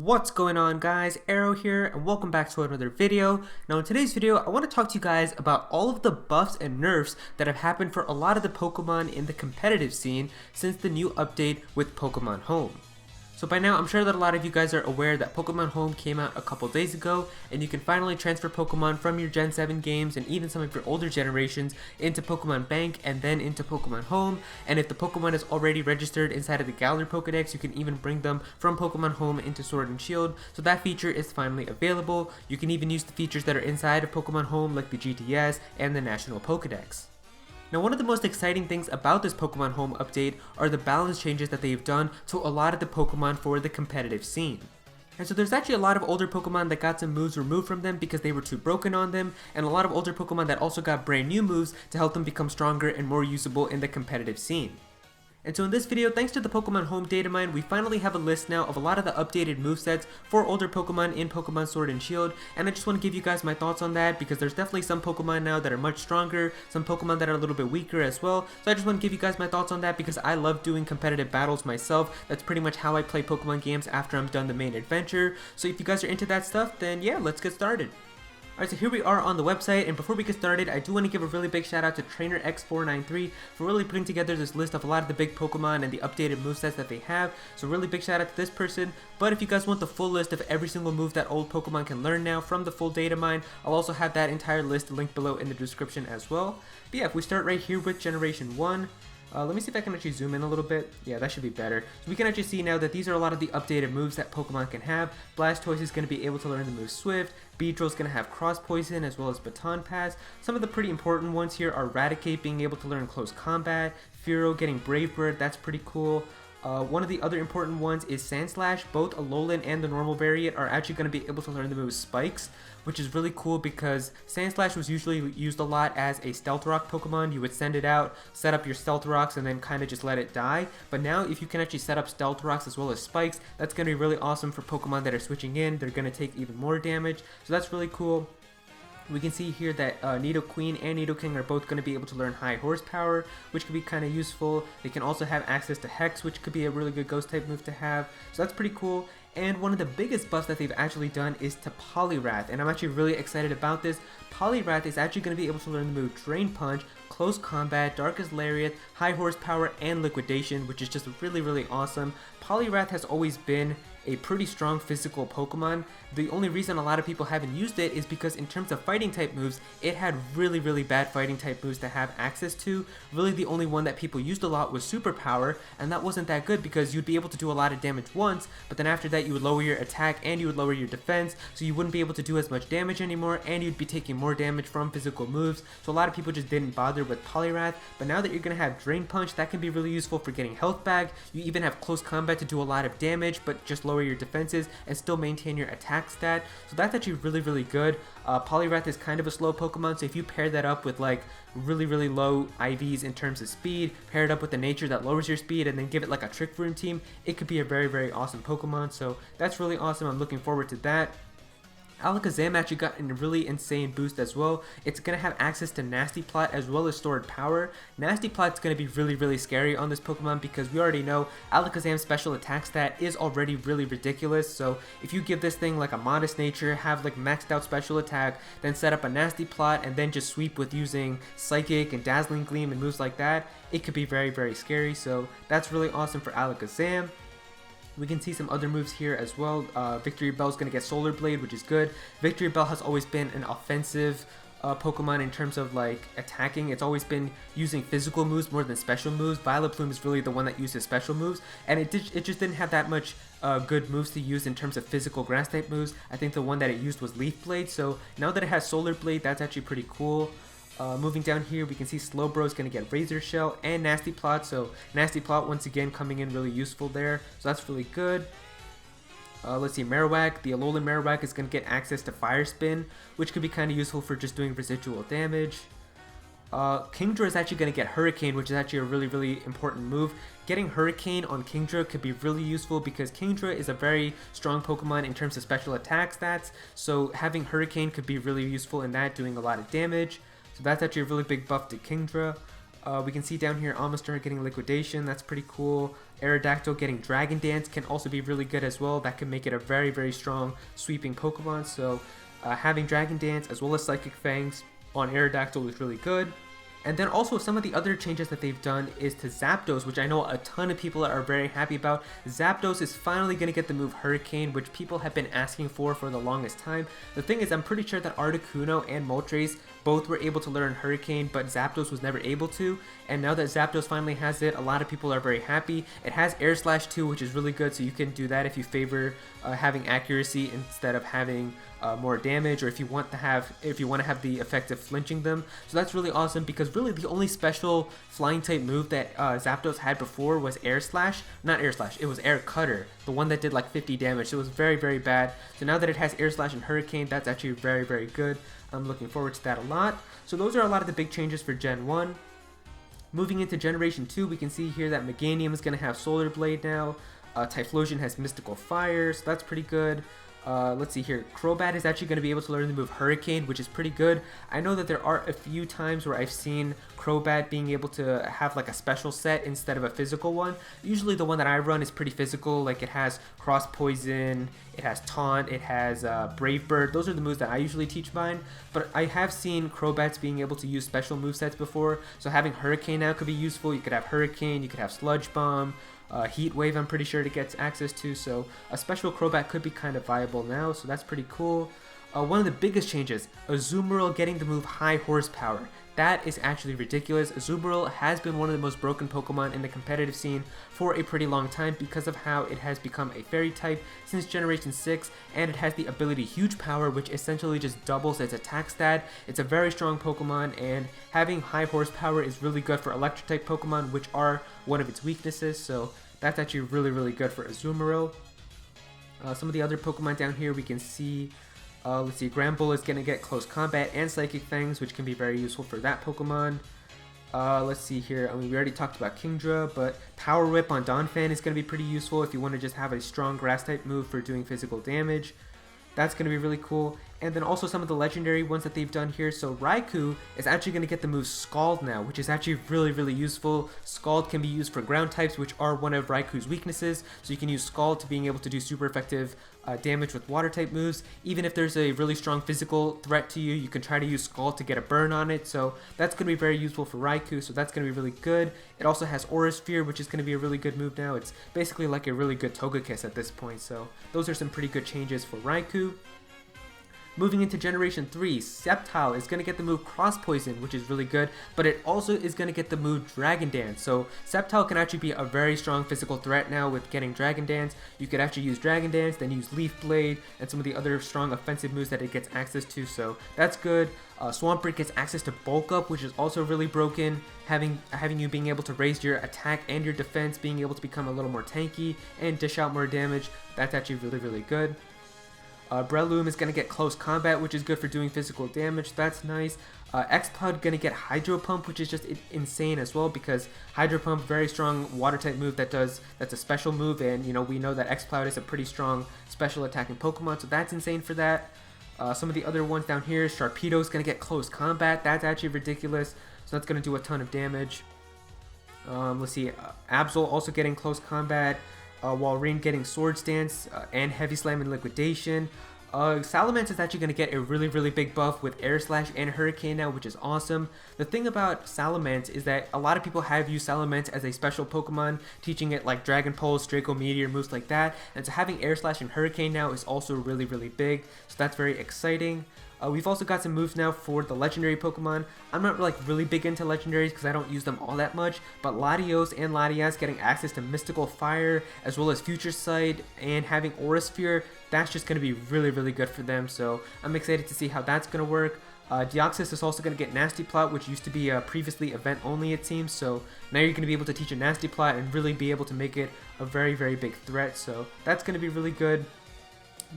What's going on, guys? Aero here, and welcome back to another video. Now in today's video, I want to talk to you guys about all of the buffs and nerfs that have happened for a lot of the Pokemon in the competitive scene since the new update with Pokemon Home. So by now, I'm sure that a lot of you guys are aware that Pokemon Home came out a couple days ago, and you can finally transfer Pokemon from your Gen 7 games and even some of your older generations into Pokemon Bank and then into Pokemon Home. And if the Pokemon is already registered inside of the Galar Pokedex, you can even bring them from Pokemon Home into Sword and Shield. So that feature is finally available. You can even use the features that are inside of Pokemon Home like the GTS and the National Pokedex. Now, one of the most exciting things about this Pokemon Home update are the balance changes that they've done to a lot of the Pokemon for the competitive scene. And so there's actually a lot of older Pokemon that got some moves removed from them because they were too broken on them, and a lot of older Pokemon that also got brand new moves to help them become stronger and more usable in the competitive scene. And so in this video, thanks to the Pokemon Home DATAMINE, we finally have a list now of a lot of the updated movesets for older Pokemon in Pokemon Sword and Shield, and I just want to give you guys my thoughts on that because there's definitely some Pokemon now that are much stronger, some Pokemon that are a little bit weaker as well, so I just want to give you guys my thoughts on that because I love doing competitive battles myself. That's pretty much how I play Pokemon games after I'm done the main adventure, so if you guys are into that stuff, then yeah, let's get started. Alright, so here we are on the website, and before we get started, I do want to give a really big shout out to Trainer X493 for really putting together this list of a lot of the big Pokemon and the updated movesets that they have, so really big shout out to this person. But if you guys want the full list of every single move that old Pokemon can learn now from the full DATAMINE, I'll also have that entire list linked below in the description as well. But yeah, if we start right here with Generation 1, let me see if I can actually zoom in a little bit. Yeah, that should be better. So we can actually see now that these are a lot of the updated moves that Pokemon can have. Blastoise is going to be able to learn the move Swift. Beedrill is going to have Cross Poison as well as Baton Pass. Some of the pretty important ones here are Raticate being able to learn Close Combat, Fearow getting Brave Bird, that's pretty cool. One of the other important ones is Sandslash. Both Alolan and the normal variant are actually going to be able to learn the move Spikes, which is really cool because Sandslash was usually used a lot as a Stealth Rock Pokemon. You would send it out, set up your Stealth Rocks, and then kind of just let it die. But now if you can actually set up Stealth Rocks as well as Spikes, that's going to be really awesome for Pokemon that are switching in. They're going to take even more damage, so that's really cool. We can see here that Nidoqueen and Nidoking are both going to be able to learn High Horsepower, which could be kind of useful. They can also have access to Hex, which could be a really good Ghost type move to have, so that's pretty cool. And one of the biggest buffs that they've actually done is to Poliwrath, and I'm actually really excited about this. Poliwrath is actually going to be able to learn the move Drain Punch, Close Combat, Darkest Lariat, High Horsepower, and Liquidation, which is just really awesome. Poliwrath has always been a pretty strong physical Pokemon. The only reason a lot of people haven't used it is because in terms of fighting type moves, it had really bad fighting type moves to have access to. Really the only one that people used a lot was Superpower, and that wasn't that good because you'd be able to do a lot of damage once, but then after that you would lower your attack and you would lower your defense, so you wouldn't be able to do as much damage anymore, and you'd be taking more damage from physical moves, so a lot of people just didn't bother with Poliwrath. But now that you're going to have Drain Punch, that can be really useful for getting health back. You even have Close Combat to do a lot of damage, but just lower your defenses and still maintain your attack stat, so that's actually really good. Poliwrath is kind of a slow Pokemon, so if you pair that up with like really low IVs in terms of speed, pair it up with the nature that lowers your speed, and then give it like a Trick Room team, it could be a very awesome Pokemon, so that's really awesome. I'm looking forward to that. Alakazam actually got a really insane boost as well. It's going to have access to Nasty Plot as well as Stored Power. Nasty Plot's going to be really scary on this Pokemon because we already know Alakazam's special attack stat is already really ridiculous, so if you give this thing like a Modest Nature, have like maxed out special attack, then set up a Nasty Plot, and then just sweep with using Psychic and Dazzling Gleam and moves like that, it could be very scary, so that's really awesome for Alakazam. We can see some other moves here as well. Victory Bell is going to get Solar Blade, which is good. Victory Bell has always been an offensive Pokemon in terms of like attacking. It's always been using physical moves more than special moves. Violet Plume is really the one that uses special moves, and it just didn't have that much good moves to use in terms of physical grass type moves. I think the one that it used was Leaf Blade, so now that it has Solar Blade, that's actually pretty cool. Moving down here, we can see Slowbro is going to get Razor Shell and Nasty Plot, so Nasty Plot once again coming in really useful there, so that's really good. Let's see, Marowak, the Alolan Marowak is going to get access to Fire Spin, which could be kind of useful for just doing residual damage. Kingdra is actually going to get Hurricane, which is actually a really important move. Getting Hurricane on Kingdra could be really useful because Kingdra is a very strong Pokemon in terms of special attack stats, so having Hurricane could be really useful in that, doing a lot of damage. So that's actually a really big buff to Kingdra. We can see down here Amistar getting Liquidation, that's pretty cool. Aerodactyl getting Dragon Dance can also be really good as well. That can make it a very, very strong sweeping Pokemon. So having Dragon Dance as well as Psychic Fangs on Aerodactyl is really good. And then also some of the other changes that they've done is to Zapdos, which I know a ton of people are very happy about. Zapdos is finally going to get the move Hurricane, which people have been asking for the longest time. The thing is, I'm pretty sure that Articuno and Moltres both were able to learn Hurricane, but Zapdos was never able to. And now that Zapdos finally has it, a lot of people are very happy. It has Air Slash too, which is really good, so you can do that if you favor having accuracy instead of having more damage, or if you want to have the effect of flinching them. So that's really awesome, because really the only special flying type move that Zapdos had before was Air Slash. Not Air Slash, it was Air Cutter, the one that did like 50 damage. So it was very, very bad. So now that it has Air Slash and Hurricane, that's actually very, very good. I'm looking forward to that a lot. So those are a lot of the big changes for Gen 1. Moving into Generation 2, we can see here that Meganium is going to have Solar Blade now. Typhlosion has Mystical Fire, so that's pretty good. Let's see here. Crobat is actually going to be able to learn the move Hurricane, which is pretty good. I know that there are a few times where I've seen Crobat being able to have like a special set instead of a physical one. Usually the one that I run is pretty physical, like it has Cross Poison, it has Taunt, it has Brave Bird. Those are the moves that I usually teach mine, but I have seen Crobats being able to use special movesets before, so having Hurricane now could be useful. You could have Hurricane, you could have Sludge Bomb, Heat Wave I'm pretty sure it gets access to, so a special Crobat could be kind of viable now, so that's pretty cool. One of the biggest changes, Azumarill getting the move High Horsepower. That is actually ridiculous. Azumarill has been one of the most broken Pokemon in the competitive scene for a pretty long time because of how it has become a Fairy type since Generation 6, and it has the ability Huge Power, which essentially just doubles its attack stat. It's a very strong Pokemon, and having High Horsepower is really good for Electric type Pokemon, which are one of its weaknesses, so that's actually really, really good for Azumarill. Some of the other Pokemon down here we can see, let's see, Granbull is going to get Close Combat and Psychic Fangs, which can be very useful for that Pokemon. Let's see here, I mean, we already talked about Kingdra, but Power Whip on Donphan is going to be pretty useful if you want to just have a strong Grass type move for doing physical damage. That's going to be really cool. And then also some of the legendary ones that they've done here. So Raikou is actually going to get the move Scald now, which is actually really, really useful. Scald can be used for ground types, which are one of Raikou's weaknesses. So you can use Scald to being able to do super effective damage with water type moves. Even if there's a really strong physical threat to you, you can try to use Scald to get a burn on it. So that's going to be very useful for Raikou. So that's going to be really good. It also has Aura Sphere, which is going to be a really good move now. It's basically like a really good Togekiss at this point. So those are some pretty good changes for Raikou. Moving into Generation 3, Sceptile is going to get the move Cross Poison, which is really good, but it also is going to get the move Dragon Dance. So Sceptile can actually be a very strong physical threat now with getting Dragon Dance. You could actually use Dragon Dance, then use Leaf Blade, and some of the other strong offensive moves that it gets access to, so that's good. Swampert gets access to Bulk Up, which is also really broken. Having you being able to raise your attack and your defense, being able to become a little more tanky and dish out more damage, that's actually really, really good. Breloom is going to get Close Combat, which is good for doing physical damage. That's nice. Exploud going to get Hydro Pump, which is just insane as well, because Hydro Pump, very strong water type move that's a special move, and you know, we know that Exploud is a pretty strong special attacking Pokemon, so that's insane for that. Some of the other ones down here, Sharpedo is going to get Close Combat. That's actually ridiculous, so that's going to do a ton of damage. Let's see, Absol also getting Close Combat. Walrein getting Sword Stance and Heavy Slam and Liquidation. Salamence is actually going to get a really, really big buff with Air Slash and Hurricane now, which is awesome. The thing about Salamence is that a lot of people have used Salamence as a special Pokemon, teaching it like Dragon Pulse, Draco Meteor, moves like that, and so having Air Slash and Hurricane now is also really, really big, so that's very exciting. We've also got some moves now for the legendary Pokemon. I'm not like really big into legendaries because I don't use them all that much, but Latios and Latias getting access to Mystical Fire as well as Future Sight and having Aura Sphere, that's just going to be really, really good for them, so I'm excited to see how that's going to work. Deoxys is also going to get Nasty Plot, which used to be previously event only, it seems, so now you're going to be able to teach a Nasty Plot and really be able to make it a very, very big threat, so that's going to be really good.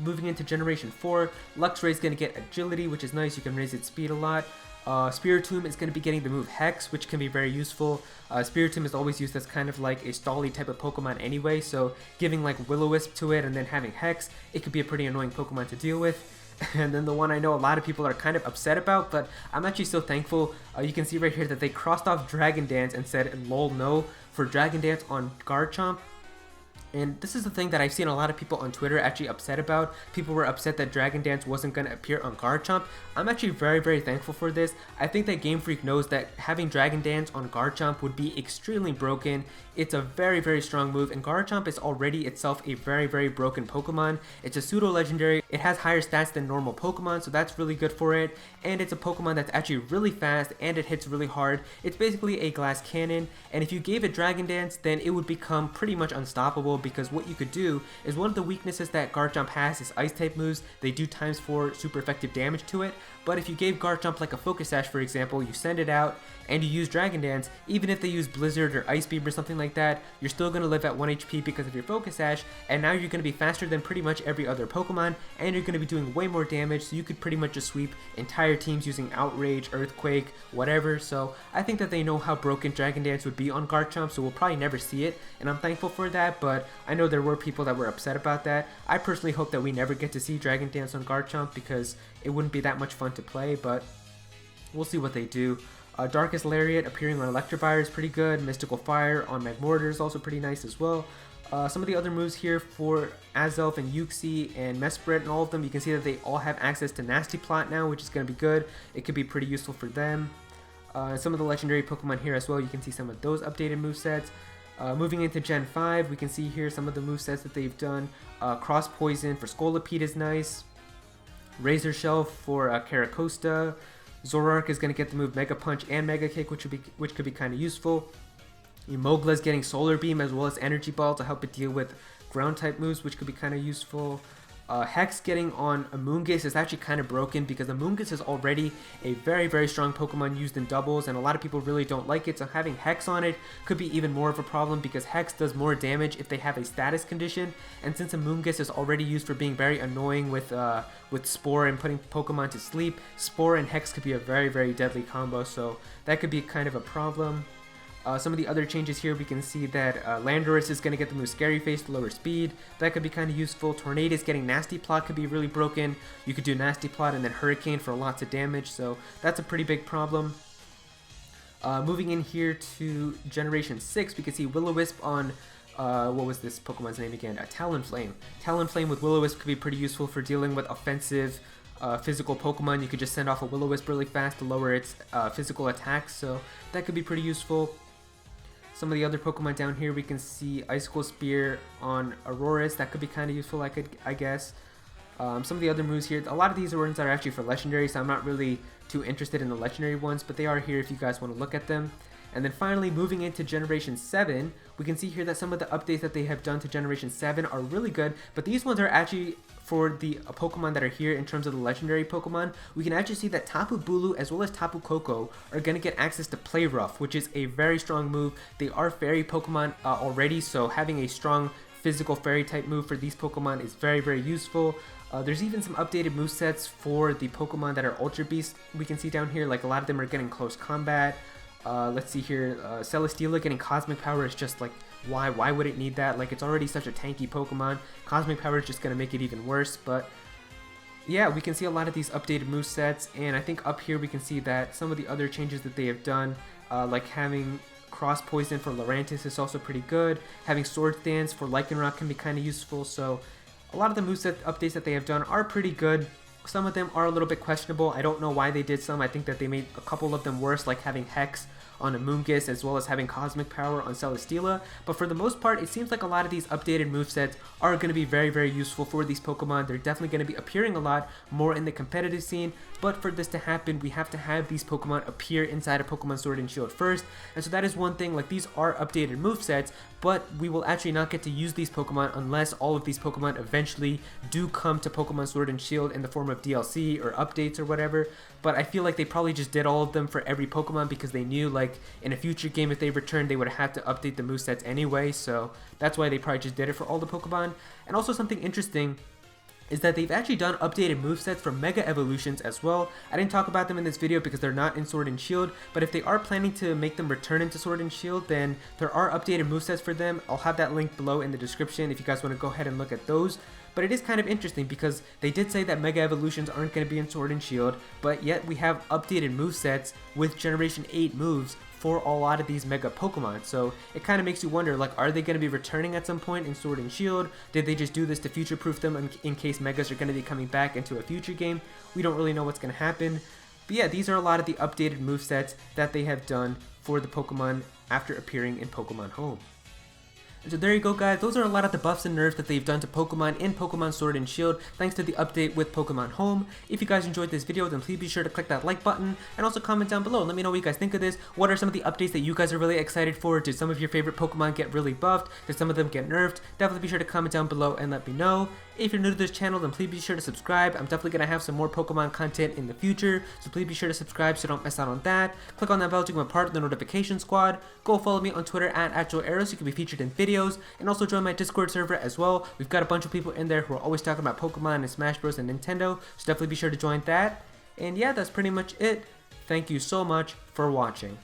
Moving into Generation 4, Luxray is going to get Agility, which is nice. You can raise its speed a lot. Spiritomb is going to be getting the move Hex, which can be very useful. Spiritomb is always used as kind of like a stally type of Pokemon anyway, so giving like Will-O-Wisp to it and then having Hex, it could be a pretty annoying Pokemon to deal with. And then the one I know a lot of people are kind of upset about, but I'm actually so thankful. You can see right here that they crossed off Dragon Dance and said lol no for Dragon Dance on Garchomp. And this is the thing that I've seen a lot of people on Twitter actually upset about. People were upset that Dragon Dance wasn't going to appear on Garchomp. I'm actually very thankful for this. I think that Game Freak knows that having Dragon Dance on Garchomp would be extremely broken. It's a very strong move, and Garchomp is already itself a very broken Pokemon. It's a pseudo legendary. It has higher stats than normal Pokemon, so that's really good for it. And it's a Pokemon that's actually really fast and it hits really hard. It's basically a glass cannon, and if you gave it Dragon Dance, then it would become pretty much unstoppable, because what you could do is, one of the weaknesses that Garchomp has is ice type moves. They do ×4 super effective damage to it, but if you gave Garchomp like a Focus Sash, for example, you send it out and you use Dragon Dance, even if they use Blizzard or Ice Beam or something like that, you're still going to live at 1 HP because of your Focus Sash, and now you're going to be faster than pretty much every other Pokemon, and you're going to be doing way more damage, so you could pretty much just sweep entire teams using Outrage, Earthquake, whatever. So I think that they know how broken Dragon Dance would be on Garchomp, so we'll probably never see it, and I'm thankful for that. But I know there were people that were upset about that. I personally hope that we never get to see Dragon Dance on Garchomp, because it wouldn't be that much fun to play, but we'll see what they do. Darkest Lariat appearing on Electivire is pretty good. Mystical Fire on Magmortar is also pretty nice as well. Some of the other moves here for Azelf and Uxie and Mesprit and all of them, you can see that they all have access to Nasty Plot now, which is going to be good. It could be pretty useful for them. Some of the legendary Pokemon here as well, you can see some of those updated movesets. Moving into Gen 5, we can see here some of the movesets that they've done. Cross Poison for Scolipede is nice. Razor Shell for Caracosta. Zoroark is going to get the move Mega Punch and Mega Kick, which could be kind of useful. Emogla is getting Solar Beam as well as Energy Ball to help it deal with ground type moves, which could be kind of useful. Hex getting on Amoonguss is actually kind of broken, because Amoonguss is already a very strong Pokemon used in doubles, and a lot of people really don't like it, so having Hex on it could be even more of a problem, because Hex does more damage if they have a status condition, and since Amoonguss is already used for being very annoying with Spore and putting Pokemon to sleep, Spore and Hex could be a very deadly combo, so that could be kind of a problem. Some of the other changes here, we can see that Landorus is going to get the move Scary Face to lower speed. That could be kind of useful. Tornadus getting Nasty Plot could be really broken. You could do Nasty Plot and then Hurricane for lots of damage, so that's a pretty big problem. Moving in here to Generation 6, we can see Will-O-Wisp on, what was this Pokemon's name again? Talonflame. Talonflame with Will-O-Wisp could be pretty useful for dealing with offensive physical Pokemon. You could just send off a Will-O-Wisp really fast to lower its physical attacks, so that could be pretty useful. Some of the other Pokemon down here, we can see Icicle Spear on Aurorus. That could be kind of useful, I guess. Some of the other moves here, a lot of these ones are actually for Legendary, so I'm not really too interested in the Legendary ones, but they are here if you guys want to look at them. And then finally, moving into Generation 7, we can see here that some of the updates that they have done to Generation 7 are really good, but these ones are actually for the Pokemon that are here in terms of the legendary Pokemon. We can actually see that Tapu Bulu as well as Tapu Koko are going to get access to Play Rough, which is a very strong move. They are fairy Pokemon already, so having a strong physical fairy type move for these Pokemon is very useful. There's even some updated movesets for the Pokemon that are Ultra Beast. We can see down here, like a lot of them are getting close combat. Let's see here, Celesteela getting Cosmic Power is just like, why would it need that? Like, it's already such a tanky Pokemon. Cosmic Power is just going to make it even worse, but yeah, we can see a lot of these updated movesets, and I think up here we can see that some of the other changes that they have done, like having Cross Poison for Lurantis is also pretty good. Having Sword Dance for Lycanroc can be kind of useful, so a lot of the moveset updates that they have done are pretty good. Some of them are a little bit questionable. I don't know why they did some. I think that they made a couple of them worse, like having Hex on Amoonguss as well as having Cosmic Power on Celesteela, but for the most part, it seems like a lot of these updated movesets are going to be very useful for these Pokemon. They're definitely going to be appearing a lot more in the competitive scene, but for this to happen, we have to have these Pokemon appear inside of Pokemon Sword and Shield first, and so that is one thing. Like, these are updated movesets, but we will actually not get to use these Pokemon unless all of these Pokemon eventually do come to Pokemon Sword and Shield in the form of DLC or updates or whatever. But I feel like they probably just did all of them for every Pokemon because they knew, like, in a future game if they returned, they would have to update the movesets anyway, so that's why they probably just did it for all the Pokemon. And also something interesting is that they've actually done updated movesets for Mega Evolutions as well. I didn't talk about them in this video because they're not in Sword and Shield, but if they are planning to make them return into Sword and Shield, then there are updated movesets for them. I'll have that link below in the description if you guys want to go ahead and look at those. but it is kind of interesting because they did say that Mega Evolutions aren't going to be in Sword and Shield, but yet we have updated movesets with Generation 8 moves for a lot of these Mega Pokemon. So it kind of makes you wonder, like, are they going to be returning at some point in Sword and Shield? Did they just do this to future-proof them in case Megas are going to be coming back into a future game? We don't really know what's going to happen. But yeah, these are a lot of the updated movesets that they have done for the Pokemon after appearing in Pokemon Home. And so there you go, guys. Those are a lot of the buffs and nerfs that they've done to Pokemon in Pokemon Sword and Shield thanks to the update with Pokemon Home. If you guys enjoyed this video, then please be sure to click that like button and also comment down below. Let me know what you guys think of this. What are some of the updates that you guys are really excited for? Did some of your favorite Pokemon get really buffed? Did some of them get nerfed? Definitely be sure to comment down below and let me know. If you're new to this channel, then please be sure to subscribe. I'm definitely going to have some more Pokemon content in the future, so please be sure to subscribe so you don't miss out on that. Click on that bell to become a part of the notification squad. Go follow me on Twitter at Aero so you can be featured in videos, and also join my Discord server as well. We've got a bunch of people in there who are always talking about Pokemon and Smash Bros. And Nintendo, so definitely be sure to join that. And yeah, that's pretty much it. Thank you so much for watching.